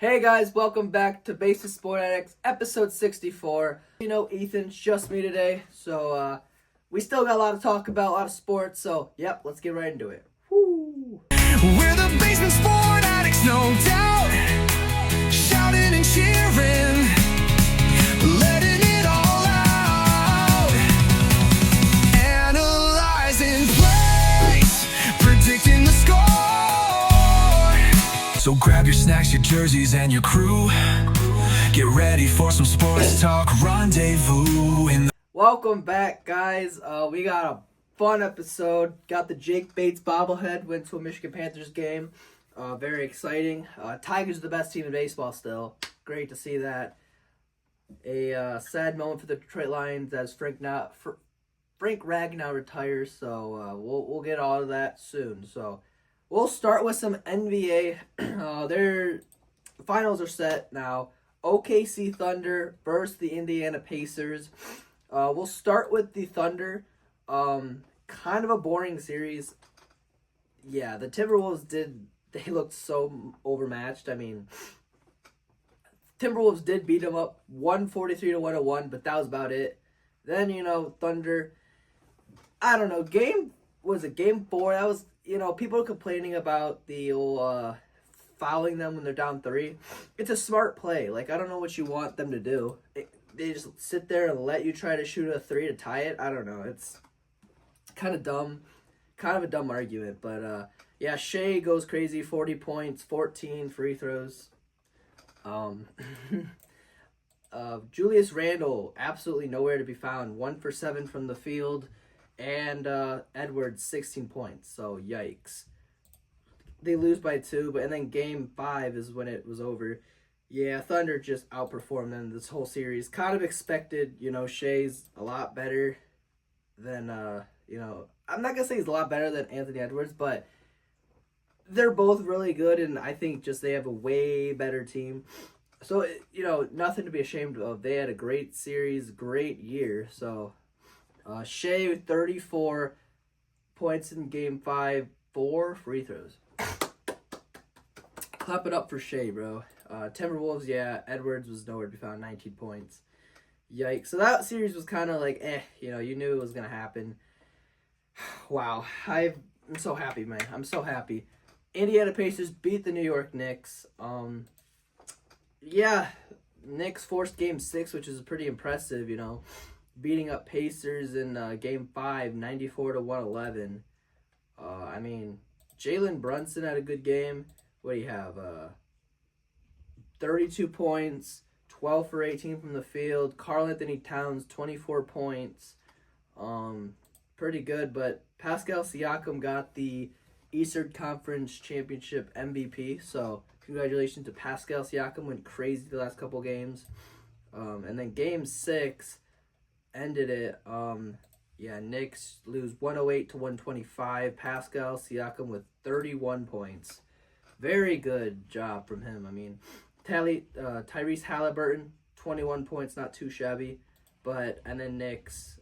Hey guys, welcome back to Basis Sport Addicts, episode 64. Ethan's just me today, so we still got a lot to talk about, a lot of sports, so yep, let's get right into it. Woo! We're the basement sport addicts, no doubt. Shouting and cheering, letting it all out. Analyzing plays, predicting the score. So grab your snacks, your jerseys, and your crew. Get ready for some sports talk rendezvous in the... Welcome back, guys. We got a fun episode. Got the Jake Bates bobblehead, went to a Michigan Panthers game. Very exciting. Tigers are the best team in baseball still. Great to see that. A sad moment for the Detroit Lions as Frank Ragnow retires. So we'll get all of that soon. So we'll start with some NBA. Their finals are set now. OKC Thunder versus the Indiana Pacers. We'll start with the Thunder. Kind of a boring series. Yeah, the Timberwolves they looked so overmatched. I mean, Timberwolves did beat them up 143-101, but that was about it. Then, Thunder, I don't know, game 4? That was, people are complaining about the old fouling them when they're down 3. It's a smart play. Like, I don't know what you want them to do. They just sit there and let you try to shoot a 3 to tie it. I don't know. It's kind of dumb. Kind of a dumb argument. But, yeah, Shea goes crazy. 40 points, 14 free throws. Julius Randle, absolutely nowhere to be found. 1 for 7 from the field. And Edwards, 16 points. So, yikes. They lose by 2, and then game 5 is when it was over. Yeah, Thunder just outperformed them this whole series. Kind of expected, Shea's a lot better than, I'm not going to say he's a lot better than Anthony Edwards, but they're both really good, and I think just they have a way better team. So, nothing to be ashamed of. They had a great series, great year. So, Shea, 34 points in game 5, 4 free throws. Clap it up for Shea, bro. Timberwolves, yeah, Edwards was nowhere to be found, 19 points. Yikes. So that series was kind of like, you knew it was going to happen. Wow. I'm so happy, man. I'm so happy. Indiana Pacers beat the New York Knicks. Yeah, Knicks forced game 6, which is pretty impressive, beating up Pacers in game 5, 94-111. I mean, Jalen Brunson had a good game. What do you have? 32 points, 12 for 18 from the field. Karl Anthony Towns, 24 points. Pretty good, but Pascal Siakam got the Eastern Conference Championship MVP. So congratulations to Pascal Siakam. Went crazy the last couple games. And then game 6 ended it. Knicks lose 108-125. Pascal Siakam with 31 points. Very good job from him. I mean, Tyrese Halliburton, 21 points, not too shabby. And then Knicks,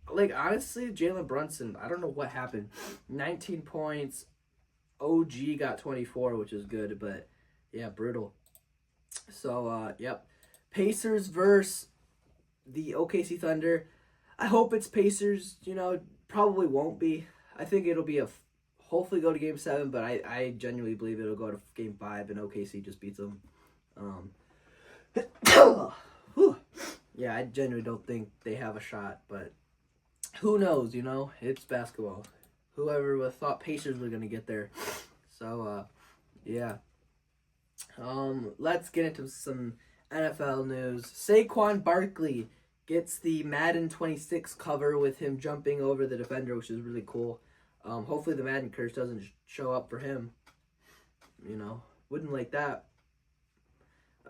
honestly, Jalen Brunson, I don't know what happened. 19 points. OG got 24, which is good, but yeah, brutal. So, yep. Pacers versus the OKC Thunder. I hope it's Pacers, probably won't be. I think it'll be hopefully go to game 7, but I genuinely believe it'll go to game 5 and OKC just beats them. Yeah, I genuinely don't think they have a shot, but who knows, it's basketball. Whoever would have thought Pacers were going to get there. So, yeah. Let's get into some NFL news. Saquon Barkley gets the Madden 26 cover with him jumping over the defender, which is really cool. Hopefully the Madden curse doesn't show up for him. Wouldn't like that.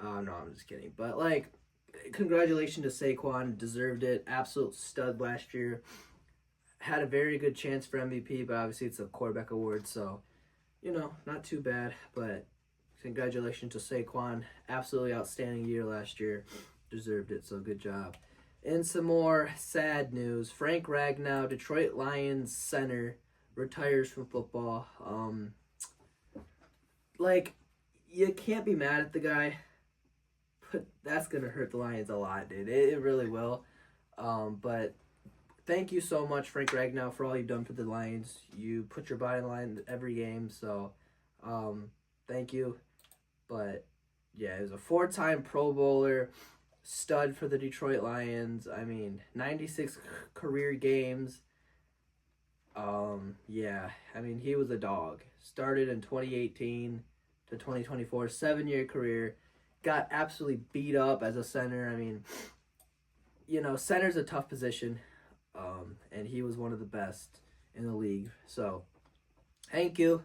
No, I'm just kidding. But, congratulations to Saquon. Deserved it. Absolute stud last year. Had a very good chance for MVP, but obviously it's a quarterback award, so, not too bad. But congratulations to Saquon. Absolutely outstanding year last year. Deserved it, so good job. And some more sad news. Frank Ragnow, Detroit Lions center, retires from football. you can't be mad at the guy, but that's gonna hurt the Lions a lot, dude. It really will. But thank you so much, Frank Ragnow, for all you've done for the Lions. You put your body in line every game, so thank you. But yeah, he was a 4-time Pro Bowler, stud for the Detroit Lions. I mean, 96 career games. Yeah, I mean, he was a dog. Started in 2018 to 2024, 7-year career. Got absolutely beat up as a center. I mean, center's a tough position, and he was one of the best in the league. So, thank you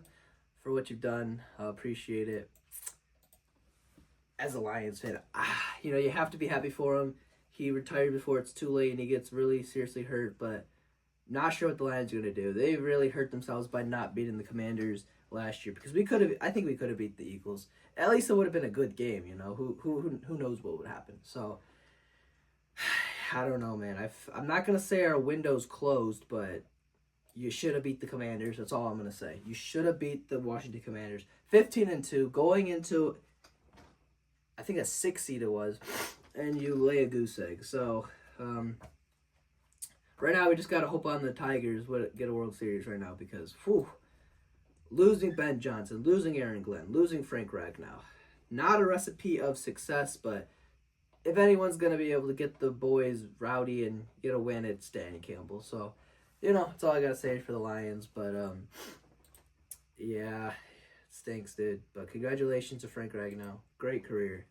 for what you've done. I appreciate it. As a Lions fan, you have to be happy for him. He retired before it's too late, and he gets really seriously hurt, but not sure what the Lions are going to do. They really hurt themselves by not beating the Commanders last year, because I think we could have beat the Eagles. At least it would have been a good game, Who knows what would happen? So, I don't know, man. I'm not going to say our window's closed, but you should have beat the Commanders. That's all I'm going to say. You should have beat the Washington Commanders. 15-2, going into, I think a 6 seed it was, and you lay a goose egg. So, right now we just got to hope on the Tigers would get a World Series right now, because, losing Ben Johnson, losing Aaron Glenn, losing Frank Ragnow, not a recipe of success, but if anyone's going to be able to get the boys rowdy and get a win, it's Danny Campbell. So, that's all I got to say for the Lions. But, yeah, it stinks, dude. But congratulations to Frank Ragnow. Great career.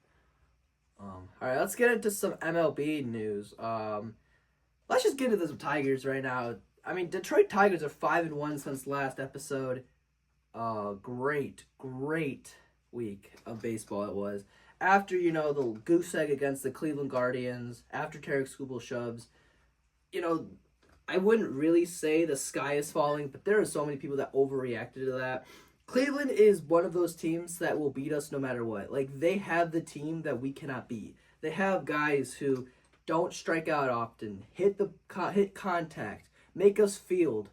All right, let's get into some MLB news. Let's just get into the Tigers right now. I mean, Detroit Tigers are 5-1 since last episode. Great week of baseball it was. After, the goose egg against the Cleveland Guardians, after Tarek Skubal shoves, I wouldn't really say the sky is falling, but there are so many people that overreacted to that. Cleveland is one of those teams that will beat us no matter what. Like, they have the team that we cannot beat. They have guys who don't strike out often, hit contact, make us field,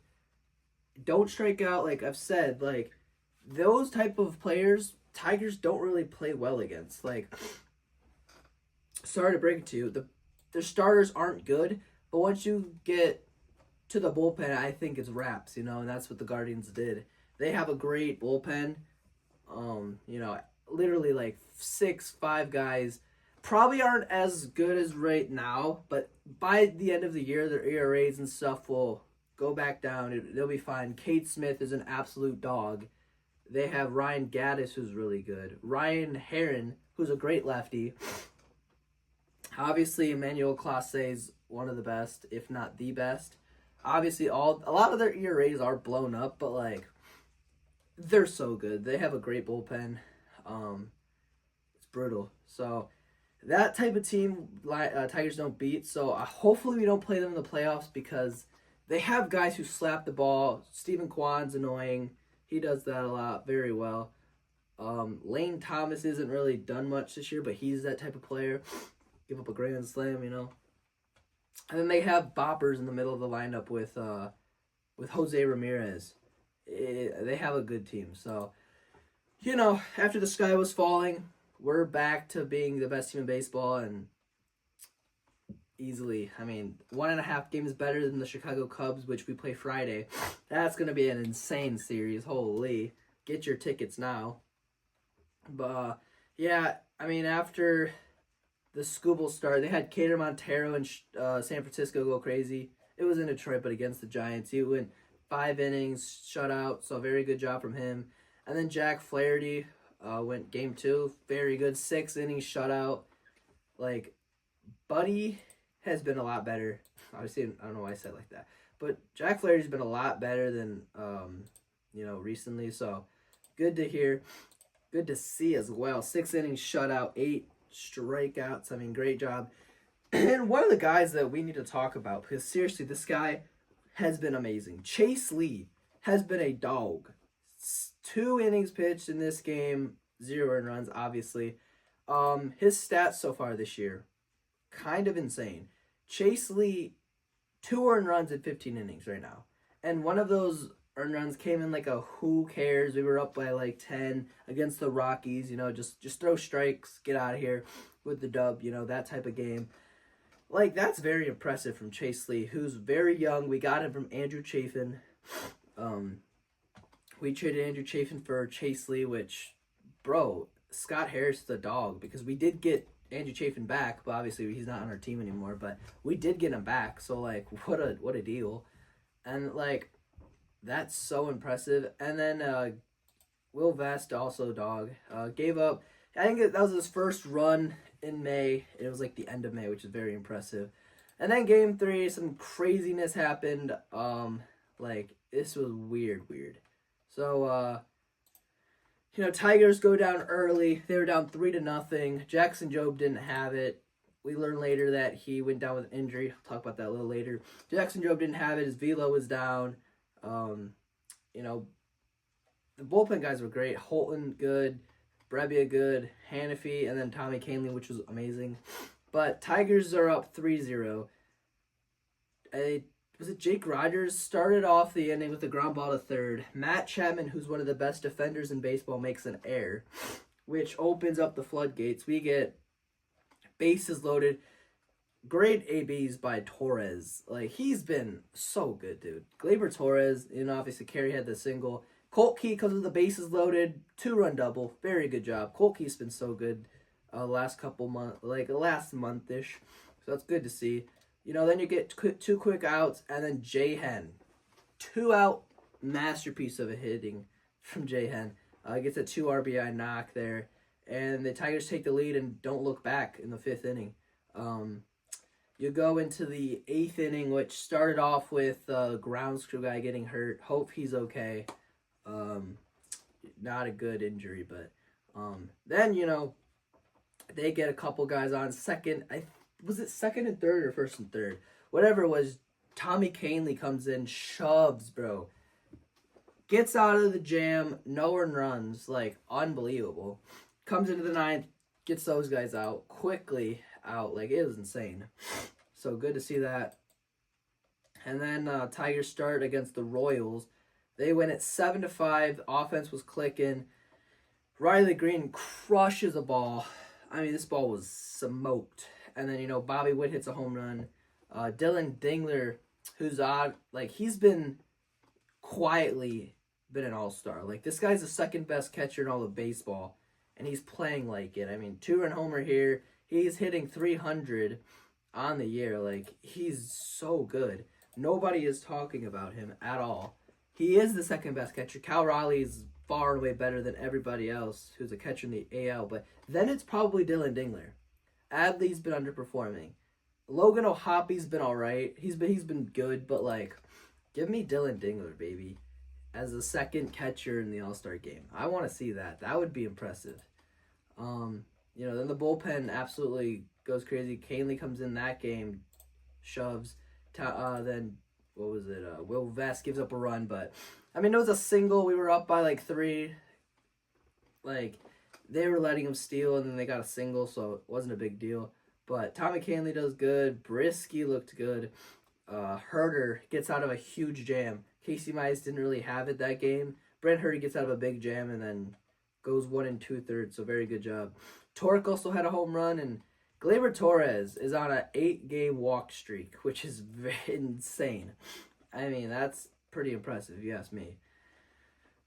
don't strike out, like I've said, like, those type of players, Tigers don't really play well against. Like, sorry to break it to you, their starters aren't good, but once you get to the bullpen, I think it's wraps, and that's what the Guardians did. They have a great bullpen, literally like 5 guys. Probably aren't as good as right now, but by the end of the year, their ERAs and stuff will go back down. They'll be fine. Cade Smith is an absolute dog. They have Ryan Gaddis, who's really good. Ryan Herron, who's a great lefty. Obviously, Emmanuel Clase is one of the best, if not the best. Obviously, a lot of their ERAs are blown up, but, like, they're so good. They have a great bullpen. It's brutal. So, that type of team, Tigers don't beat. So, hopefully we don't play them in the playoffs, because they have guys who slap the ball. Stephen Kwan's annoying. He does that a lot, very well. Lane Thomas isn't really done much this year, but he's that type of player. Give up a grand slam, And then they have boppers in the middle of the lineup with Jose Ramirez. They have a good team. So, after the sky was falling, we're back to being the best team in baseball, and easily. I mean, 1.5 games better than the Chicago Cubs, which we play Friday. That's going to be an insane series. Holy. Get your tickets now. But, yeah, I mean, after the Skubal start, they had Cater Montero and San Francisco go crazy. It was in Detroit, but against the Giants. He went 5 innings, shutout, so very good job from him. And then Jack Flaherty went game 2, very good, 6 innings, shutout. Like, Buddy has been a lot better. Obviously, I don't know why I said it like that. But Jack Flaherty's been a lot better than, recently. So, good to hear. Good to see as well. 6 innings, shutout, 8 strikeouts. I mean, great job. And one of the guys that we need to talk about, because seriously, this guy has been amazing. Chase Lee has been a dog. 2 innings pitched in this game, 0 earned runs, obviously. His stats so far this year, kind of insane. Chase Lee, 2 earned runs in 15 innings right now. And one of those earned runs came in like a who cares. We were up by like 10 against the Rockies. Just throw strikes, get out of here with the dub. That type of game. Like, that's very impressive from Chase Lee, who's very young. We got him from Andrew Chafin. We traded Andrew Chafin for Chase Lee, which, bro, Scott Harris is a dog, because we did get Andrew Chafin back, but obviously he's not on our team anymore, but we did get him back, so, like, what a deal. And, like, that's so impressive. And then Will Vest, also dog, gave up. I think that was his first run in May. It was, like, the end of May, which is very impressive. And then Game 3, some craziness happened. This was weird. So, Tigers go down early. They were down 3-0. Jackson Jobe didn't have it. We learned later that he went down with an injury. I'll talk about that a little later. Jackson Jobe didn't have it. His velo was down. The bullpen guys were great. Holton, good. Brebbia, good. Hannafy, and then Tommy Kahnle, which was amazing. But Tigers are up 3-0. Was it Jake Rogers started off the inning with a ground ball to third. Matt Chapman, who's one of the best defenders in baseball, makes an error, which opens up the floodgates. We get bases loaded. Great ABs by Torres. Like, he's been so good, dude. Gleyber Torres, obviously Carey had the single. Colt Key comes with the bases loaded, 2-run double. Very good job. Colt Key's been so good last couple months, like last month-ish. So that's good to see. Then you get 2 quick outs, and then Jay Hen. 2-out masterpiece of a hitting from Jay Hen. Gets a 2 RBI knock there. And the Tigers take the lead and don't look back in the 5th inning. You go into the 8th inning, which started off with the ground screw guy getting hurt. Hope he's okay. Not a good injury, but then, they get a couple guys on second. Was it second and third or first and third? Whatever it was, Tommy Kahnle comes in, shoves, bro. Gets out of the jam, no one runs, like, unbelievable. Comes into the 9th, gets those guys out, quickly out, like, it was insane. So good to see that. And then Tigers start against the Royals. They win at 7-5, offense was clicking. Riley Green crushes a ball. I mean, this ball was smoked. And then, Bobby Witt hits a home run. Dylan Dingler, who's odd, like, he's been quietly been an all-star. Like, this guy's the second best catcher in all of baseball, and he's playing like it. I mean, 2-run homer here. He's hitting 300 on the year. Like, he's so good. Nobody is talking about him at all. He is the second best catcher. Cal Raleigh's far and away better than everybody else who's a catcher in the AL, but then it's probably Dylan Dingler. Adley's been underperforming. Logan O'Hoppy's been alright. He's been good, but like, give me Dylan Dingler, baby, as the second catcher in the All-Star game. I want to see that. That would be impressive. Then the bullpen absolutely goes crazy. Kahnle comes in that game, shoves. Then what was it? Will Vest gives up a run, but I mean, it was a single. We were up by like 3. Like, they were letting him steal, and then they got a single, so it wasn't a big deal. But Tommy Kahnle does good. Brisky looked good. Herder gets out of a huge jam. Casey Mize didn't really have it that game. Brent Herder gets out of a big jam and then goes 1 2/3, so very good job. Torque also had a home run, and Gleyber Torres is on an 8-game walk streak, which is very insane. I mean, that's pretty impressive, if you ask me.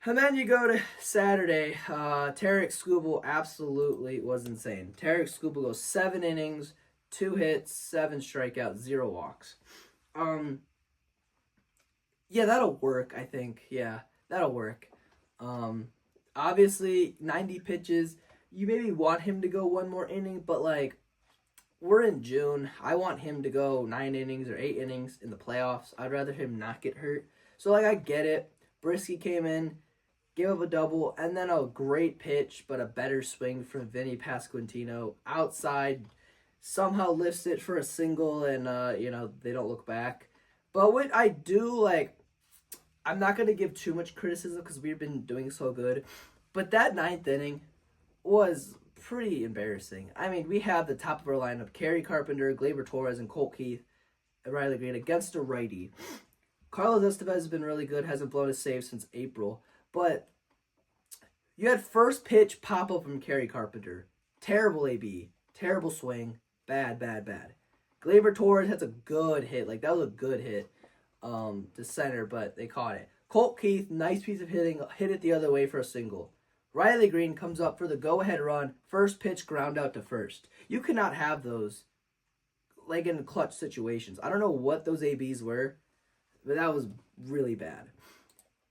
And then you go to Saturday. Tarek Skubal absolutely was insane. Tarek Skubal goes 7 innings, 2 hits, 7 strikeouts, 0 walks. Yeah, that'll work, I think. Yeah, that'll work. Obviously, 90 pitches. You maybe want him to go 1 more inning, but like, we're in June. I want him to go 9 innings or 8 innings in the playoffs. I'd rather him not get hurt. So, like, I get it. Brisky came in, gave up a double, and then a great pitch, but a better swing from Vinny Pasquantino. Outside, somehow lifts it for a single, and, they don't look back. But what I do, like, I'm not going to give too much criticism because we've been doing so good. But that 9th inning was pretty embarrassing. I mean, we have the top of our lineup, Kerry Carpenter, Gleyber Torres, and Colt Keith, and Riley Green against a righty. Carlos Estevez has been really good, hasn't blown a save since April. But you had first pitch pop up from Kerry Carpenter. Terrible AB. Terrible swing. Bad, bad, bad. Gleyber Torres has a good hit. Like, that was a good hit to center, but they caught it. Colt Keith, nice piece of hitting, hit it the other way for a single. Riley Green comes up for the go-ahead run. First pitch, ground out to first. You cannot have those, like, in clutch situations. I don't know what those ABs were, but that was really bad.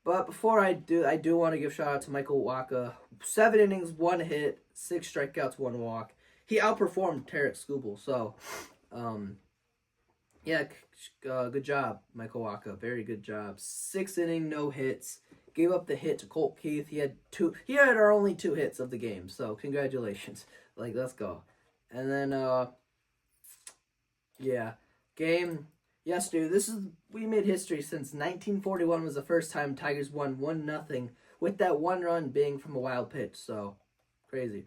But before I do want to give shout out to Michael Wacha. 7 innings, 1 hit, 6 strikeouts, 1 walk. He outperformed Tarek Skubal. So, yeah, good job, Michael Wacha. Very good job. 6 inning, no hits. Gave up the hit to Colt Keith. He had our only 2 hits of the game. So congratulations. Like, let's go. And then yeah, game yesterday. We made history since 1941 was the first time Tigers won 1-0 with that 1 run being from a wild pitch. So crazy.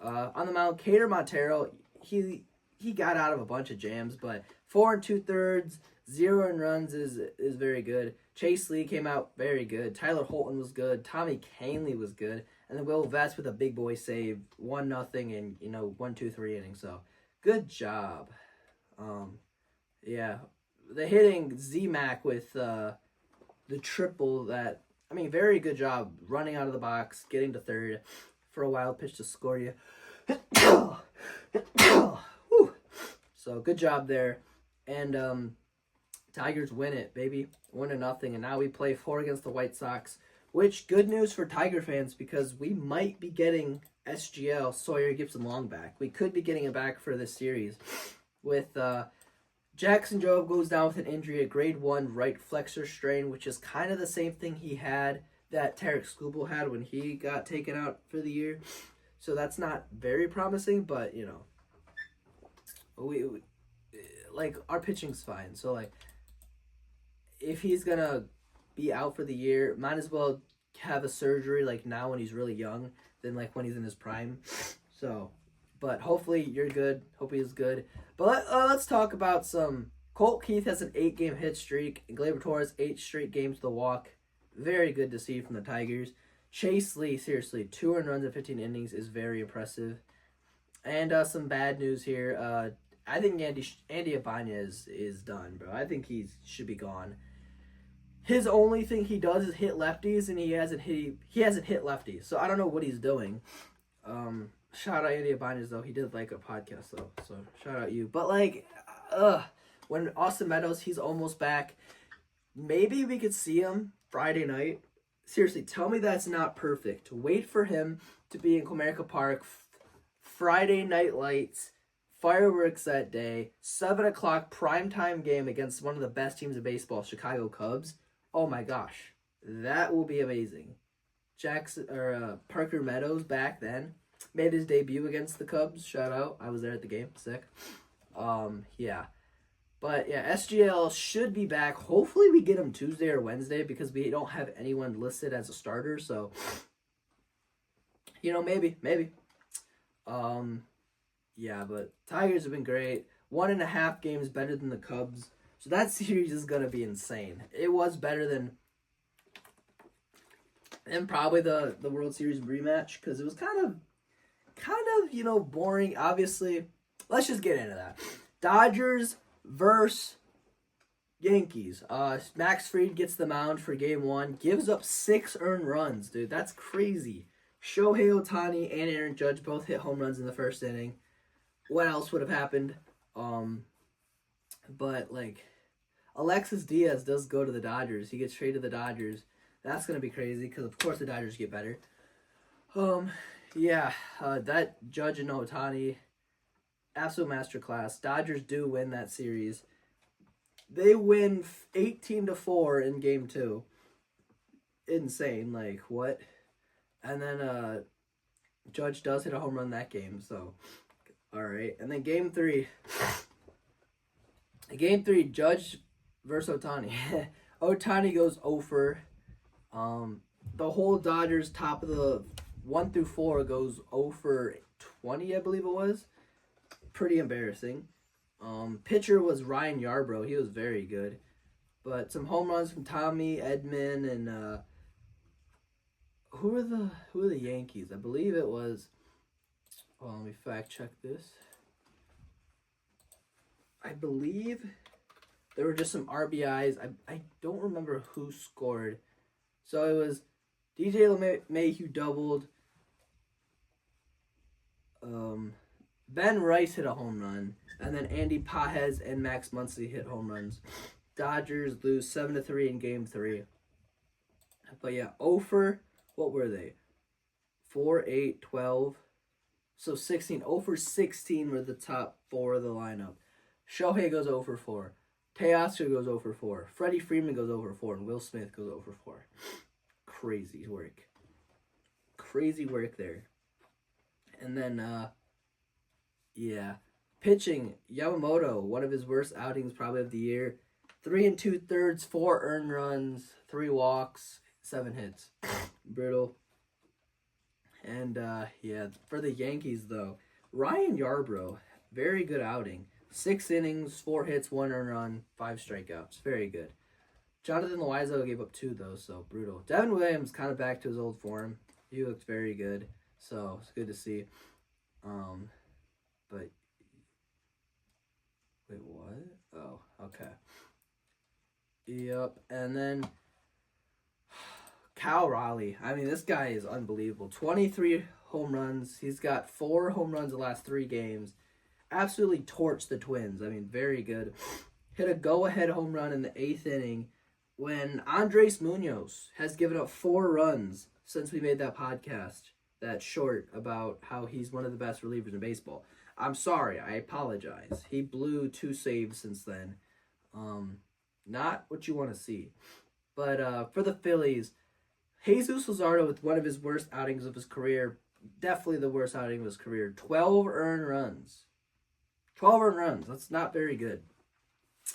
On the mound, Cater Montero, he got out of a bunch of jams, but 4 2/3, 0 in runs is very good. Chase Lee came out very good. Tyler Holton was good. Tommy Canley was good. And then Will Vest with a big boy save, 1-0 in 1, 2, 3 innings. So good job. Yeah, the hitting Z-Mac with the triple very good job running out of the box, getting to third for a wild pitch to score you. So good job there. And Tigers win it, baby. 1-0. And now we play 4 against the White Sox, which good news for Tiger fans because we might be getting SGL, Sawyer Gibson Long back. We could be getting it back for this series with Jackson Jobe goes down with an injury, a grade 1 right flexor strain, which is kind of the same thing he had that Tarek Skubal had when he got taken out for the year. So that's not very promising, but we like our pitching's fine. So like if he's gonna be out for the year, might as well have a surgery like now when he's really young than like when he's in his prime. So, but hopefully you're good. Hope he's good. But let's talk about some. Colt Keith has an 8-game hit streak, and Gleyber Torres 8 straight games with a walk. Very good to see from the Tigers. Chase Lee, seriously, 2 earned runs in 15 innings is very impressive. And some bad news here. I think Andy Ibanez is done, bro. I think he should be gone. His only thing he does is hit lefties, and he hasn't hit lefties. So I don't know what he's doing. Shout out Andy Ibanez though. He did like a podcast though, so shout out you. But like, when Austin Meadows, he's almost back. Maybe we could see him Friday night. Seriously, tell me that's not perfect. Wait for him to be in Comerica Park. Friday night lights, fireworks that day, 7 o'clock primetime game against one of the best teams in baseball, Chicago Cubs. Oh my gosh, that will be amazing. Parker Meadows back then made his debut against the Cubs. Shout out, I was there at the game. Sick. Yeah. But yeah, SGL should be back. Hopefully we get him Tuesday or Wednesday because we don't have anyone listed as a starter. So, maybe. Yeah, but Tigers have been great. 1.5 games better than the Cubs. So that series is going to be insane. It was better than probably the World Series rematch because it was kind of, boring. Obviously, let's just get into that. Dodgers versus Yankees. Max Fried gets the mound for game 1. Gives up 6 earned runs, dude. That's crazy. Shohei Ohtani and Aaron Judge both hit home runs in the first inning. What else would have happened? But like Alexis Diaz does go to the Dodgers. He gets traded to the Dodgers. That's gonna be crazy because of course the Dodgers get better. That Judge and Ohtani, absolute masterclass. Dodgers do win that series. They win 18-4 in game 2. Insane, like what? And then Judge does hit a home run that game, so all right. And then game 3. Judge versus Ohtani. Ohtani goes 0 the whole Dodgers top of the 1 through 4 goes 0 for 20, I believe it was. Pretty embarrassing. Pitcher was Ryan Yarbrough. He was very good. But some home runs from Tommy Edman and who are the Yankees? I believe it was. Well, let me fact check this. I believe there were just some RBIs. I don't remember who scored. So it was DJ LeMahieu doubled. Ben Rice hit a home run, and then Andy Pajes and Max Muncy hit home runs. Dodgers lose 7-3 in Game 3. But yeah, 0 for, what were they? 4, 8, 12. So 16. 0 for 16 were the top 4 of the lineup. Shohei goes 0 for 4. Teoscar goes 0 for 4. Freddie Freeman goes 0 for 4. And Will Smith goes 0 for 4. Crazy work. Crazy work there. And then, yeah. Pitching, Yamamoto, one of his worst outings probably of the year. 3 2/3, 4 earned runs, 3 walks, 7 hits. Brutal. And, yeah, for the Yankees, though, Ryan Yarbrough, very good outing. 6 innings, 4 hits, 1 earned run, 5 strikeouts. Very good. Jonathan Loaiza gave up 2, though, so brutal. Devin Williams kind of back to his old form. He looked very good, so it's good to see. But, wait, what? Oh, okay. Yep, and then Cal Raleigh. I mean, this guy is unbelievable. 23 home runs. He's got 4 home runs the last 3 games. Absolutely torched the Twins. I mean, very good. Hit a go-ahead home run in the 8th inning when Andres Munoz has given up 4 runs since we made that podcast, that short, about how he's one of the best relievers in baseball. I'm sorry. I apologize. He blew 2 saves since then. Not what you want to see. But for the Phillies, Jesus Luzardo with one of his worst outings of his career. Definitely the worst outing of his career. 12 earned runs. 12 earned runs. That's not very good,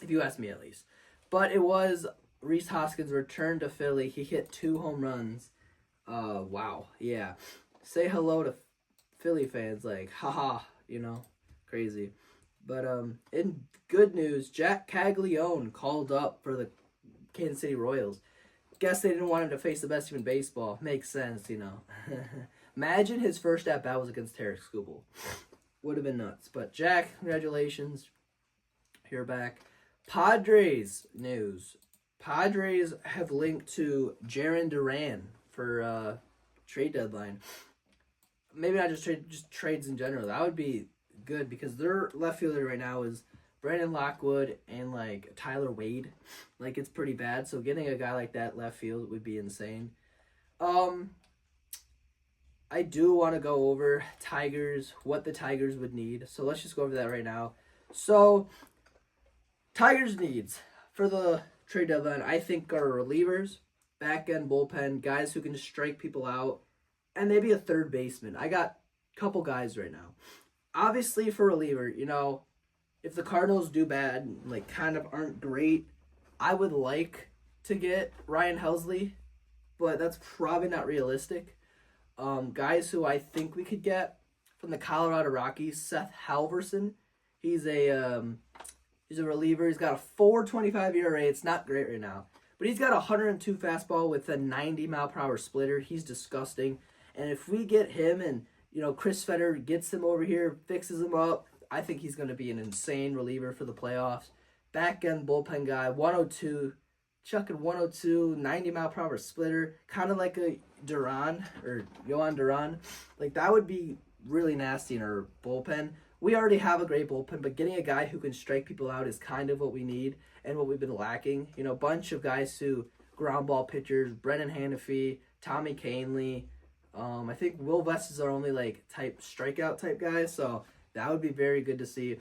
if you ask me at least. But it was Rhys Hoskins' return to Philly. He hit 2 home runs. Wow. Yeah. Say hello to Philly fans. Like, haha, crazy. But in good news, Jack Caglione called up for the Kansas City Royals. Guess they didn't want him to face the best team in baseball. Makes sense, Imagine his first at-bat was against Tarek Skubal. Would have been nuts. But Jack, congratulations. You're back. Padres news. Padres have linked to Jarren Duran for trade deadline. Maybe not just trades in general. That would be good because their left fielder right now is Brandon Lockwood and Tyler Wade. It's pretty bad. So getting a guy like that left field would be insane. I do want to go over Tigers, what the Tigers would need. So let's just go over that right now. So Tigers needs for the trade deadline, I think, are relievers, back end bullpen, guys who can just strike people out, and maybe a third baseman. I got a couple guys right now. Obviously, for reliever, if the Cardinals do bad, kind of aren't great, I would like to get Ryan Helsley, but that's probably not realistic. Guys who I think we could get from the Colorado Rockies, Seth Halverson. He's a reliever. He's got a 4.25 ERA. It's not great right now, but he's got a 102 fastball with a 90-mile-per-hour splitter. He's disgusting. And if we get him and Chris Fetter gets him over here, fixes him up, I think he's going to be an insane reliever for the playoffs. Back end bullpen guy, 102, chucking 102, 90-mile-per-hour splitter, kind of like a Duran or Yohan Duran. That would be really nasty in our bullpen. We already have a great bullpen, but getting a guy who can strike people out is kind of what we need and what we've been lacking. A bunch of guys who ground ball pitchers, Brennan Hanafy, Tommy Kahnle. I think Will West is our only strikeout type guy, so that would be very good to see.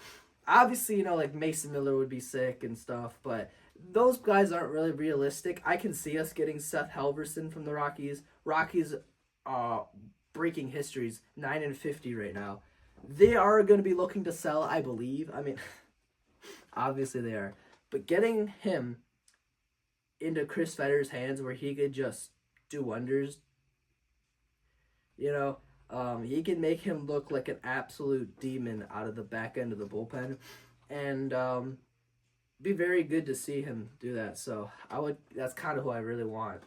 Obviously, Mason Miller would be sick and stuff, but those guys aren't really realistic. I can see us getting Seth Halverson from the Rockies. Rockies breaking histories, 9-50 right now. They are going to be looking to sell, I believe. I mean, obviously they are. But getting him into Chris Fetter's hands where he could just do wonders, he can make him look like an absolute demon out of the back end of the bullpen. And be very good to see him do that. So that's kind of who I really want.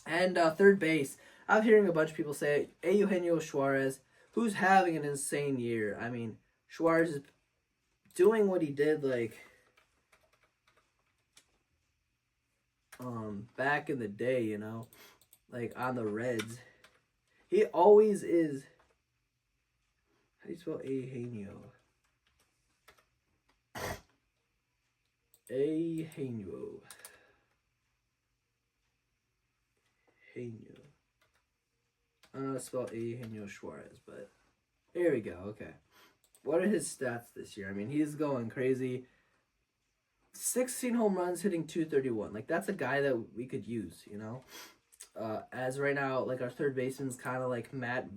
And third base, I'm hearing a bunch of people say Eugenio Suarez, who's having an insane year. I mean, Suarez is doing what he did back in the day, like on the Reds. He always is. How do you spell Eugenio? Eugenio. I don't know how to spell Eugenio Suarez, but here we go. Okay. What are his stats this year? I mean, he's going crazy. 16 home runs, hitting .231. Like, that's a guy that we could use, As right now, like, our third baseman's kind of like Matt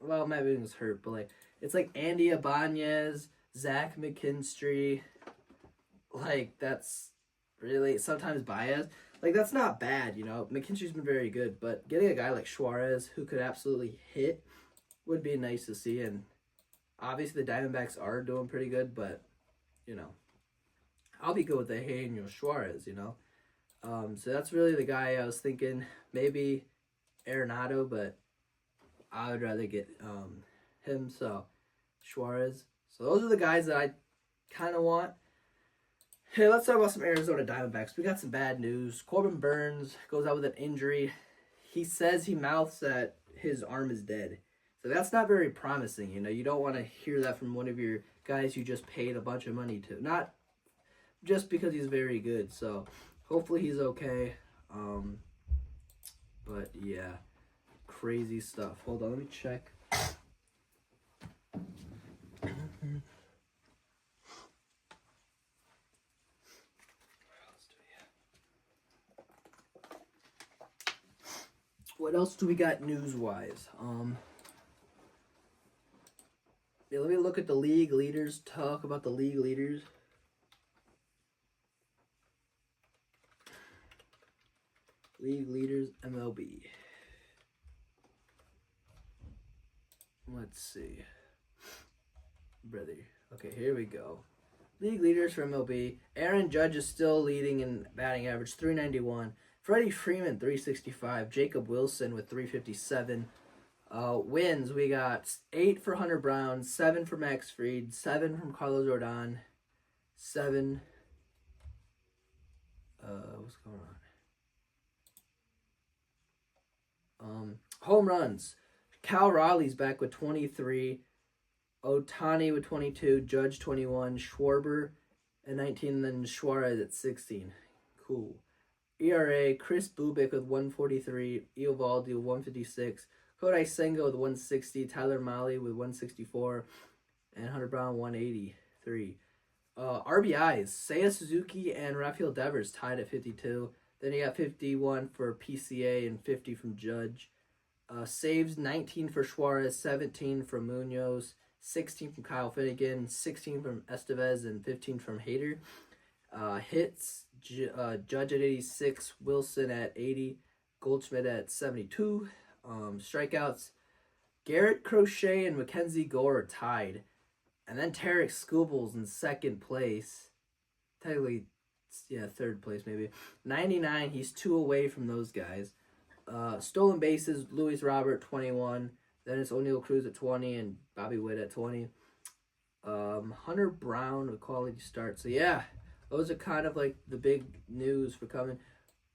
Vivens hurt, but, like, it's like Andy Ibanez, Zach McKinstry. Like, that's really sometimes Baez. Like, that's not bad, McKinstry's been very good, but getting a guy like Suarez who could absolutely hit would be nice to see. And obviously the Diamondbacks are doing pretty good, but, I'll be good with the Eugenio Suarez, So that's really the guy I was thinking. Maybe Arenado, but I would rather get him, so Suarez. So those are the guys that I kind of want. Hey, let's talk about some Arizona Diamondbacks. We got some bad news. Corbin Burns goes out with an injury. He says he mouths that his arm is dead. So that's not very promising, You don't want to hear that from one of your guys you just paid a bunch of money to. Not just because he's very good. So hopefully he's okay. But yeah, crazy stuff. Hold on, let me check. What else do we got news-wise? Let me look at the league leaders. Talk about the league leaders. League leaders, MLB. Let's see. Brother. Okay, here we go. League leaders for MLB. Aaron Judge is still leading in batting average, .391. Freddie Freeman, .365. Jacob Wilson with .357. Wins, we got 8 for Hunter Brown, 7 for Max Fried, 7 from Carlos Rodon, 7. What's going on? Home runs. Cal Raleigh's back with 23. Ohtani with 22. Judge 21. Schwarber at 19. And then Suarez at 16. Cool. ERA. Chris Bubik with 143. Eovaldi with 156. Kodai Senga with 160. Tyler Mahle with 164. And Hunter Brown 183. RBIs. Seiya Suzuki and Rafael Devers tied at 52. Then you got 51 for PCA and 50 from Judge. Saves, 19 for Suarez, 17 from Munoz, 16 from Kyle Finnegan, 16 from Estevez, and 15 from Hader. Hits, Judge at 86, Wilson at 80, Goldschmidt at 72. Strikeouts, Garrett Crochet and Mackenzie Gore are tied. And then Tarek Skubals in second place. Technically, yeah, third place maybe. 99, he's 2 away from those guys. Stolen bases, Luis Robert, 21. Then it's O'Neal Cruz at 20 and Bobby Witt at 20. Hunter Brown, a quality start. So, yeah, those are kind of like the big news for coming.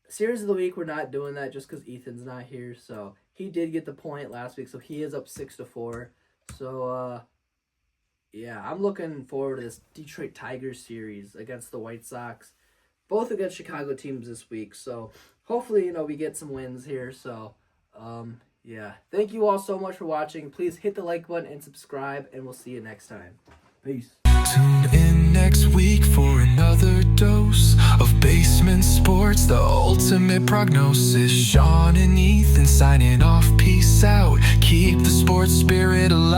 Series of the week, we're not doing that just because Ethan's not here. So, he did get the point last week, so he is up 6-4. So, yeah, I'm looking forward to this Detroit Tigers series against the White Sox. Both against Chicago teams this week. So, hopefully, we get some wins here. So, yeah. Thank you all so much for watching. Please hit the like button and subscribe, and we'll see you next time. Peace. Tune in next week for another dose of basement sports, the ultimate prognosis. Sean and Ethan signing off. Peace out. Keep the sports spirit alive.